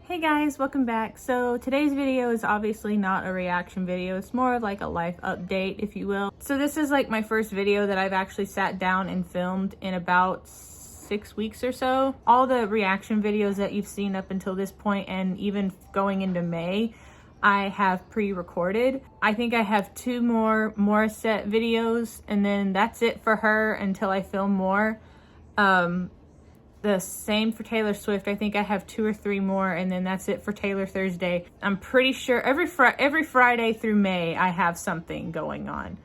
Hey guys, welcome back. So today's video is obviously not a reaction video. It's more of like a life update, if you will. So this is like my first video that I've actually sat down and filmed in about 6 weeks or so. All the reaction videos that you've seen up until this point and even going into May, I have pre-recorded. I think I have 2 more Morissette videos and then that's it for her until I film more. The same for Taylor Swift. I think I have 2 or 3 more and then that's it for Taylor Thursday. I'm pretty sure every Friday through May I have something going on.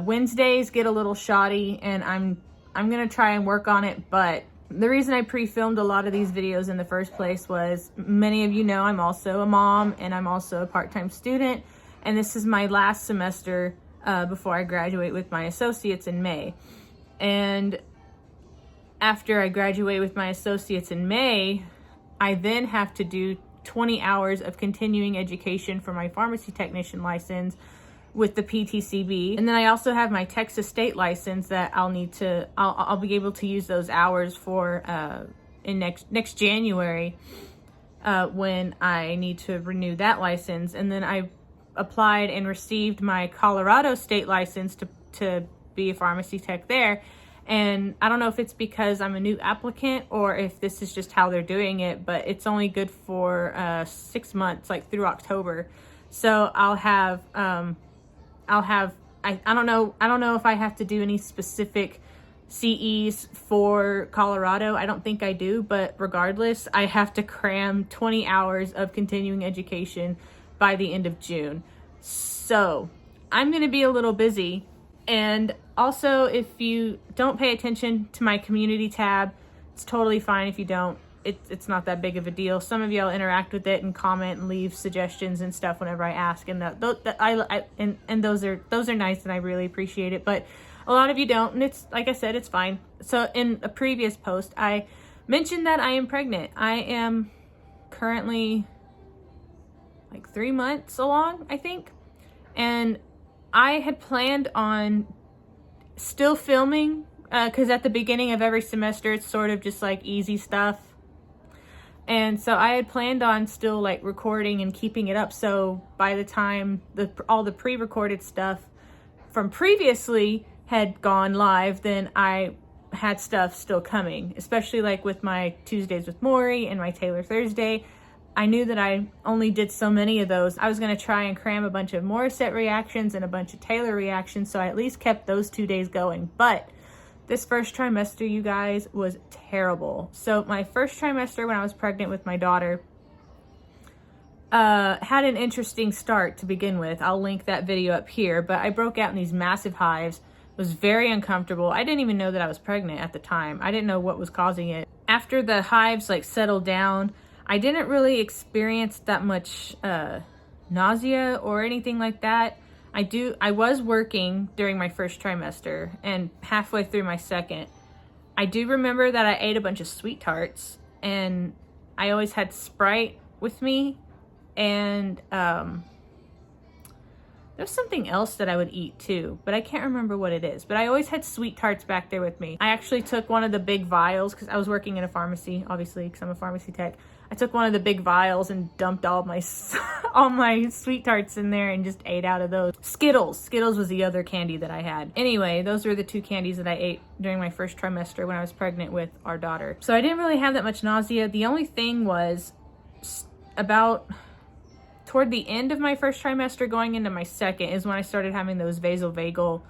Wednesdays get a little shoddy and I'm gonna try and work on it, but the reason I pre-filmed a lot of these videos in the first place was, many of you know I'm also a mom and I'm also a part-time student, and this is my last semester before I graduate with my associates in May. And after I graduate with my associates in May, I then have to do 20 hours of continuing education for my pharmacy technician license with the PTCB. And then I also have my Texas state license that I'll be able to use those hours for in next January when I need to renew that license. And then I applied and received my Colorado state license to be a pharmacy tech there. And I don't know if it's because I'm a new applicant or if this is just how they're doing it, but it's only good for 6 months, like through October. So I don't know if I have to do any specific CEs for Colorado. I don't think I do, but regardless, I have to cram 20 hours of continuing education by the end of June. So I'm going to be a little busy. And also, if you don't pay attention to my community tab, it's totally fine if you don't. It's not that big of a deal. Some of y'all interact with it and comment and leave suggestions and stuff whenever I ask, and those are nice and I really appreciate it. But a lot of you don't, and it's like I said, it's fine. So in a previous post, I mentioned that I am pregnant. I am currently like 3 months along, I think, and I had planned on still filming because at the beginning of every semester it's sort of just like easy stuff, and so I had planned on still like recording and keeping it up, so by the time all the pre-recorded stuff from previously had gone live, then I had stuff still coming, especially like with my Tuesdays with Maury and my Taylor Thursday. I knew that I only did so many of those. I was going to try and cram a bunch of Morissette reactions and a bunch of Taylor reactions, so I at least kept those 2 days going. But this first trimester, you guys, was terrible. So my first trimester when I was pregnant with my daughter had an interesting start to begin with. I'll link that video up here, but I broke out in these massive hives. It was very uncomfortable. I didn't even know that I was pregnant at the time. I didn't know what was causing it. After the hives like settled down, I didn't really experience that much nausea or anything like that. I was working during my first trimester and halfway through my second. I do remember that I ate a bunch of sweet tarts, and I always had Sprite with me, and there's something else that I would eat too, but I can't remember what it is. But I always had sweet tarts back there with me. I actually took one of the big vials because I was working in a pharmacy, obviously, because I'm a pharmacy tech. I took one of the big vials and dumped all my sweet tarts in there and just ate out of those. Skittles was the other candy that I had. Anyway, those were the 2 candies that I ate during my first trimester when I was pregnant with our daughter. So I didn't really have that much nausea. The only thing was about toward the end of my first trimester going into my second is when I started having those vasovagal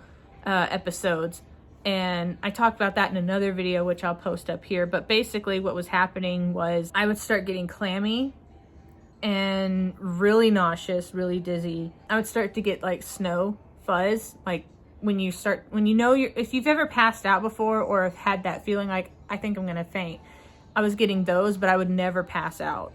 episodes. And I talked about that in another video, which I'll post up here. But basically what was happening was I would start getting clammy and really nauseous, really dizzy. I would start to get like snow fuzz, like if you've ever passed out before or have had that feeling like, I think I'm gonna faint. I was getting those, but I would never pass out.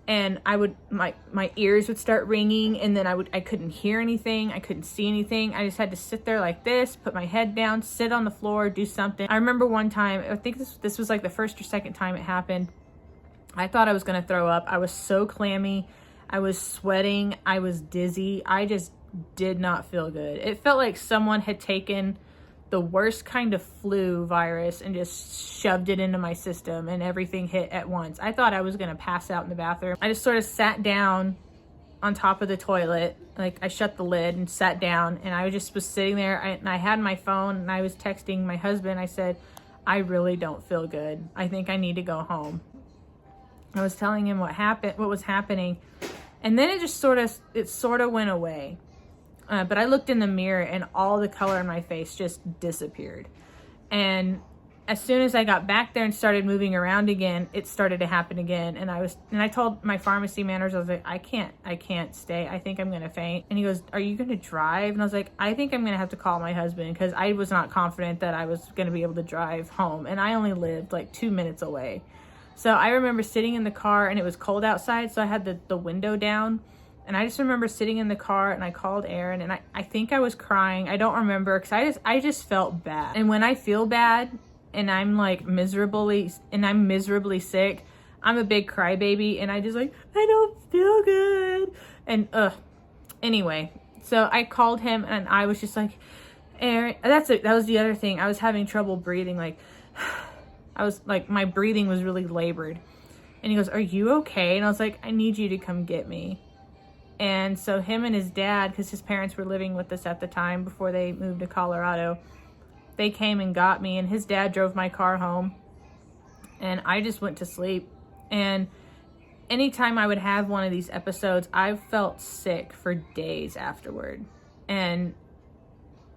And my ears would start ringing, and then I couldn't hear anything. I couldn't see anything. I just had to sit there like this, put my head down, sit on the floor, do something. I remember one time, I think this was like the first or second time it happened. I thought I was gonna throw up. I was so clammy. I was sweating. I was dizzy. I just did not feel good. It felt like someone had taken the worst kind of flu virus and just shoved it into my system, and everything hit at once. I thought I was gonna pass out in the bathroom. I just sort of sat down on top of the toilet. Like, I shut the lid and sat down, and I just was sitting there, and I had my phone, and I was texting my husband. I said, I really don't feel good. I think I need to go home. I was telling him what was happening, and then it sort of went away. But I looked in the mirror, and all the color in my face just disappeared. And as soon as I got back there and started moving around again, it started to happen again. And I told my pharmacy manager, I was like, I can't stay. I think I'm gonna faint. And he goes, are you gonna drive? And I was like, I think I'm gonna have to call my husband, because I was not confident that I was gonna be able to drive home. And I only lived like 2 minutes away. So I remember sitting in the car, and it was cold outside, so I had the window down. And I just remember sitting in the car, and I called Aaron, and I think I was crying. I don't remember, because I just felt bad. And when I feel bad and I'm like miserably sick, I'm a big crybaby, and I just like, I don't feel good. And anyway, so I called him, and I was just like, Aaron, that was the other thing. I was having trouble breathing. Like, I was like, my breathing was really labored. And he goes, are you okay? And I was like, I need you to come get me. And so him and his dad, because his parents were living with us at the time before they moved to Colorado, they came and got me, and his dad drove my car home, and I just went to sleep. And anytime I would have one of these episodes, I felt sick for days afterward. And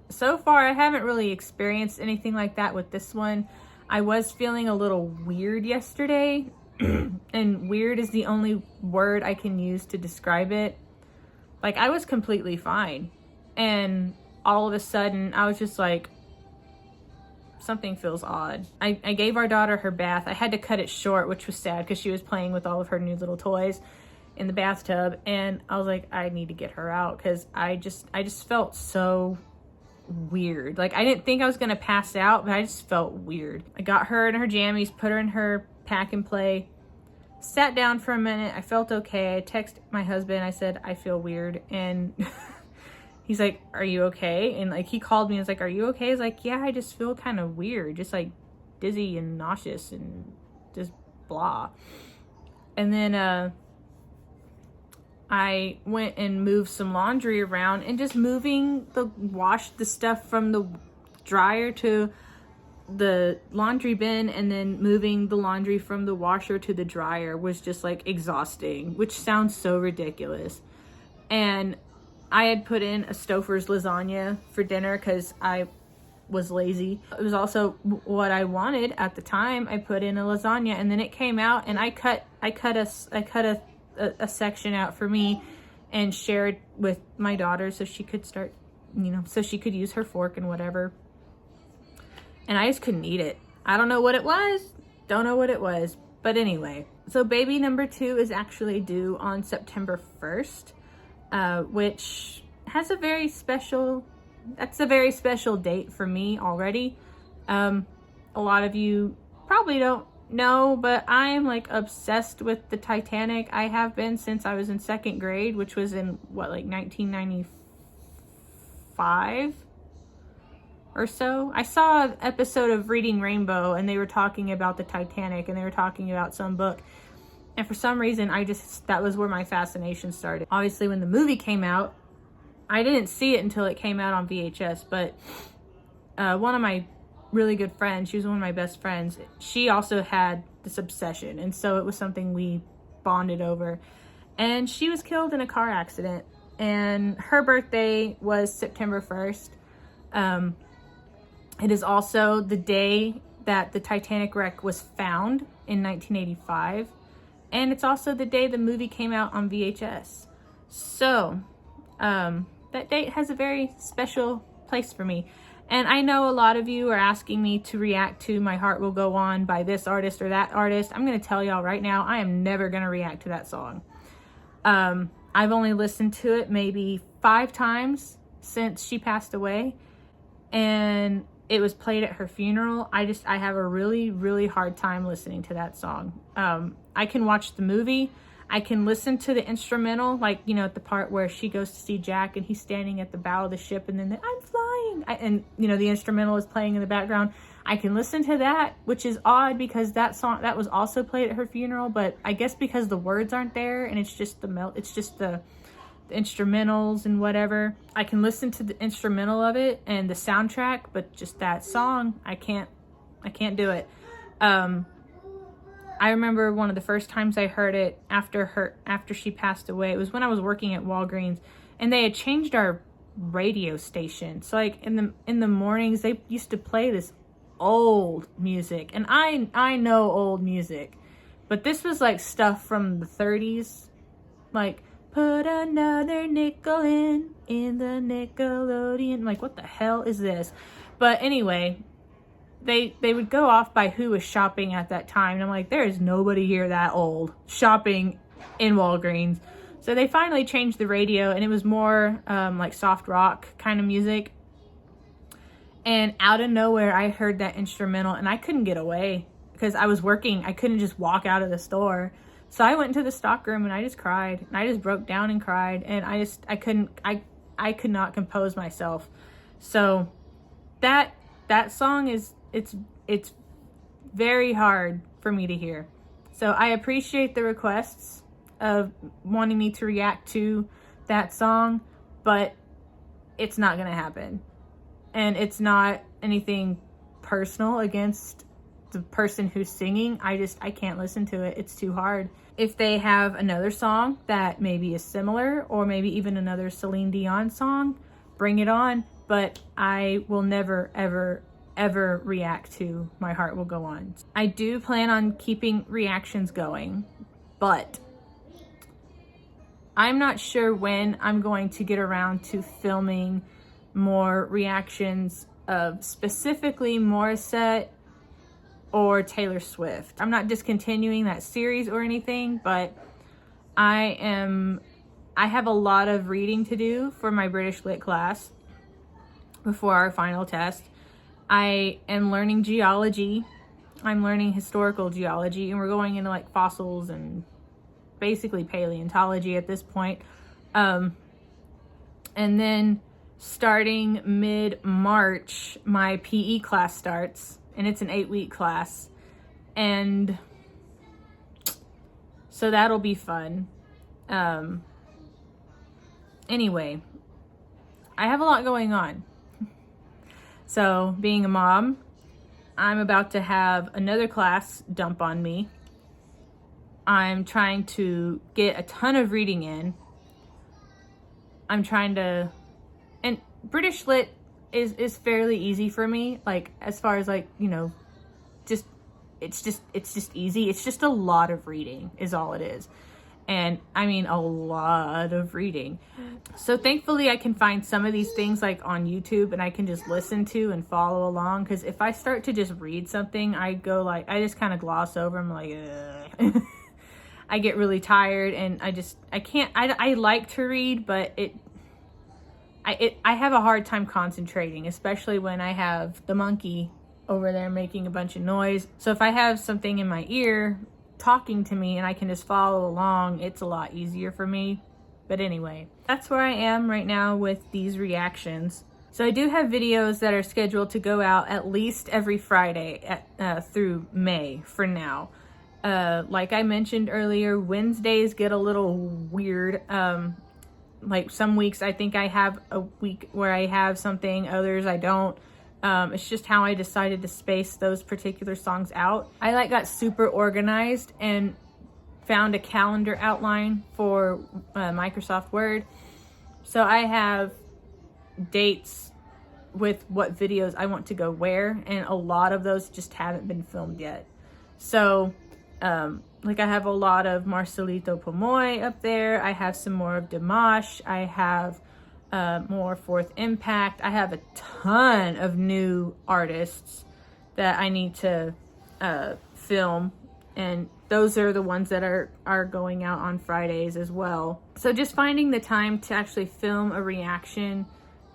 so far, I haven't really experienced anything like that with this one. I was feeling a little weird yesterday, and weird is the only word I can use to describe it. Like, I was completely fine, and all of a sudden I was just like, something feels odd. I gave our daughter her bath. I had to cut it short, which was sad, because she was playing with all of her new little toys in the bathtub, and I was like, I need to get her out, because I just felt so weird. Like, I didn't think I was gonna pass out, but I just felt weird. I got her in her jammies, put her in her pack and play, sat down for a minute. I felt okay. I texted my husband. I said, I feel weird. And he's like, are you okay? And like, he called me and was like, are you okay? I was like, yeah, I just feel kind of weird. Just like dizzy and nauseous and just blah. And then I went and moved some laundry around, and just moving the stuff from the dryer to the laundry bin, and then moving the laundry from the washer to the dryer was just like exhausting, which sounds so ridiculous. And I had put in a Stouffer's lasagna for dinner because I was lazy. It was also what I wanted at the time. I put in a lasagna, and then it came out, and I cut a section out for me and shared with my daughter so she could start, so she could use her fork and whatever. And I just couldn't eat it. I don't know what it was. Don't know what it was. But anyway, so baby number 2 is actually due on September 1st, which has a very special date for me already. A lot of you probably don't know, but I am like obsessed with the Titanic. I have been since I was in 2nd grade, which was in like 1995 or so. I saw an episode of Reading Rainbow, and they were talking about the Titanic, and they were talking about some book. And for some reason, that was where my fascination started. Obviously, when the movie came out, I didn't see it until it came out on VHS, but one of my really good friends, she was one of my best friends, she also had this obsession, and so it was something we bonded over. And she was killed in a car accident, and her birthday was September 1st. It is also the day that the Titanic wreck was found in 1985. And it's also the day the movie came out on VHS. So, that date has a very special place for me. And I know a lot of you are asking me to react to My Heart Will Go On by this artist or that artist. I'm going to tell y'all right now, I am never going to react to that song. I've only listened to it maybe 5 times since she passed away. And it was played at her funeral. I have a really, really hard time listening to that song. I can watch the movie. I can listen to the instrumental, like, at the part where she goes to see Jack and he's standing at the bow of the ship, and then I'm flying. sing. And, you know, the instrumental is playing in the background. I can listen to that, which is odd because that song, that was also played at her funeral, but I guess because the words aren't there and it's just the instrumentals and whatever, I can listen to the instrumental of it and the soundtrack, but just that song, I can't do it. I remember one of the first times I heard it after she passed away. It was when I was working at Walgreens, and they had changed our radio station. So like in the mornings, they used to play this old music, and I know old music, but this was like stuff from the 30s, like put another nickel in the Nickelodeon. Like, what the hell is this? But anyway, they would go off by who was shopping at that time, and I'm like, there is nobody here that old shopping in Walgreens. So they finally changed the radio, and it was more like soft rock kind of music. And out of nowhere, I heard that instrumental, and I couldn't get away because I was working. I couldn't just walk out of the store. So I went into the stock room and I just cried, and I just broke down and cried, and I could not compose myself. So that song it's very hard for me to hear. So I appreciate the requests of wanting me to react to that song, but it's not gonna happen. And it's not anything personal against the person who's singing. I can't listen to it. It's too hard. If they have another song that maybe is similar, or maybe even another Celine Dion song, bring it on. But I will never, ever, ever react to My Heart Will Go On. I do plan on keeping reactions going, but I'm not sure when I'm going to get around to filming more reactions of specifically Morissette or Taylor Swift. I'm not discontinuing that series or anything, but I have a lot of reading to do for my British Lit class before our final test. I am learning geology. I'm learning historical geology, and we're going into like fossils and basically paleontology at this point. And then starting mid-March, my PE class starts, and it's an 8-week class. And so that'll be fun. Anyway, I have a lot going on. So being a mom, I'm about to have another class dump on me. I'm trying to get a ton of reading in. I'm trying to, and British Lit is fairly easy for me. Like, as far as like, you know, it's just easy. It's just a lot of reading is all it is. And I mean, a lot of reading. So thankfully I can find some of these things like on YouTube, and I can just listen to and follow along. Cause if I start to just read something, I just kind of gloss over. I'm like, ugh. I get really tired, and I like to read, but I have a hard time concentrating, especially when I have the monkey over there making a bunch of noise. So if I have something in my ear talking to me and I can just follow along, it's a lot easier for me. But anyway, that's where I am right now with these reactions. So I do have videos that are scheduled to go out at least every Friday through May for now. Like I mentioned earlier, Wednesdays get a little weird. Like some weeks I think I have a week where I have something, others I don't. It's just how I decided to space those particular songs out. I got super organized and found a calendar outline for Microsoft Word. So I have dates with what videos I want to go where, and a lot of those just haven't been filmed yet. So like I have a lot of Marcelito Pomoy up there. I have some more of Dimash. I have more Fourth Impact. I have a ton of new artists that I need to film, and those are the ones that are going out on Fridays as well. So just finding the time to actually film a reaction,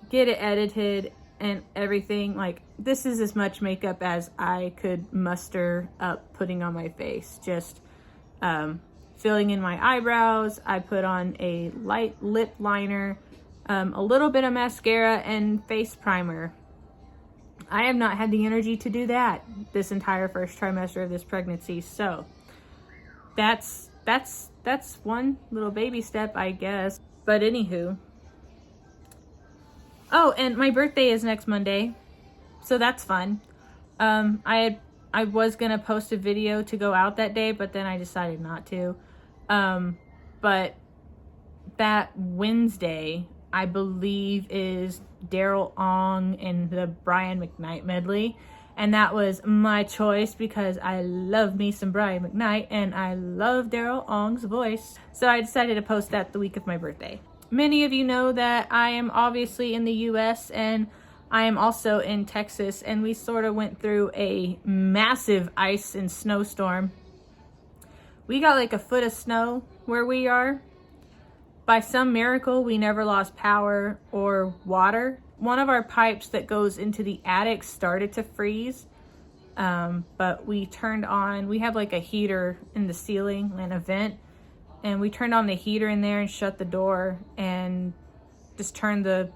get it edited and everything, like this is as much makeup as I could muster up putting on my face. Just filling in my eyebrows. I put on a light lip liner. a little bit of mascara and face primer. I have not had the energy to do that this entire first trimester of this pregnancy. So that's one little baby step, I guess. But anywho. Oh, and my birthday is next Monday. So that's fun. I was gonna post a video to go out that day, but then I decided not to. But that Wednesday, I believe, is Daryl Ong and the Brian McKnight medley. And that was my choice because I love me some Brian McKnight and I love Daryl Ong's voice. So I decided to post that the week of my birthday. Many of you know that I am obviously in the US and I am also in Texas, and we sort of went through a massive ice and snowstorm. We got like a foot of snow where we are. By some miracle, we never lost power or water. One of our pipes that goes into the attic started to freeze, but we turned on, we have like a heater in the ceiling and a vent, and we turned on the heater in there and shut the door and just turned the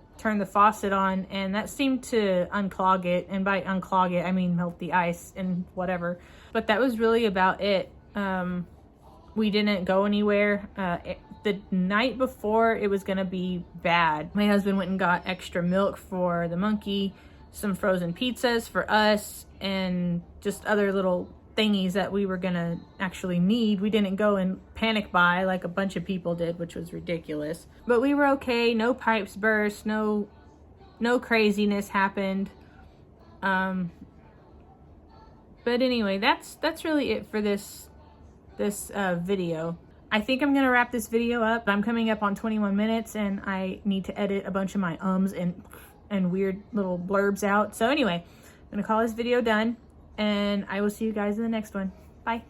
faucet on, and that seemed to unclog it. And by unclog it, I mean melt the ice and whatever. But that was really about it. We didn't go anywhere. The night before it was gonna be bad, my husband went and got extra milk for the monkey, some frozen pizzas for us, and just other little thingies that we were gonna actually need. We didn't go and panic buy like a bunch of people did, which was ridiculous. But we were okay. No pipes burst. No craziness happened. But anyway, that's really it for this video. I think I'm gonna wrap this video up. I'm coming up on 21 minutes and I need to edit a bunch of my ums and weird little blurbs out. So anyway, I'm gonna call this video done, and I will see you guys in the next one. Bye.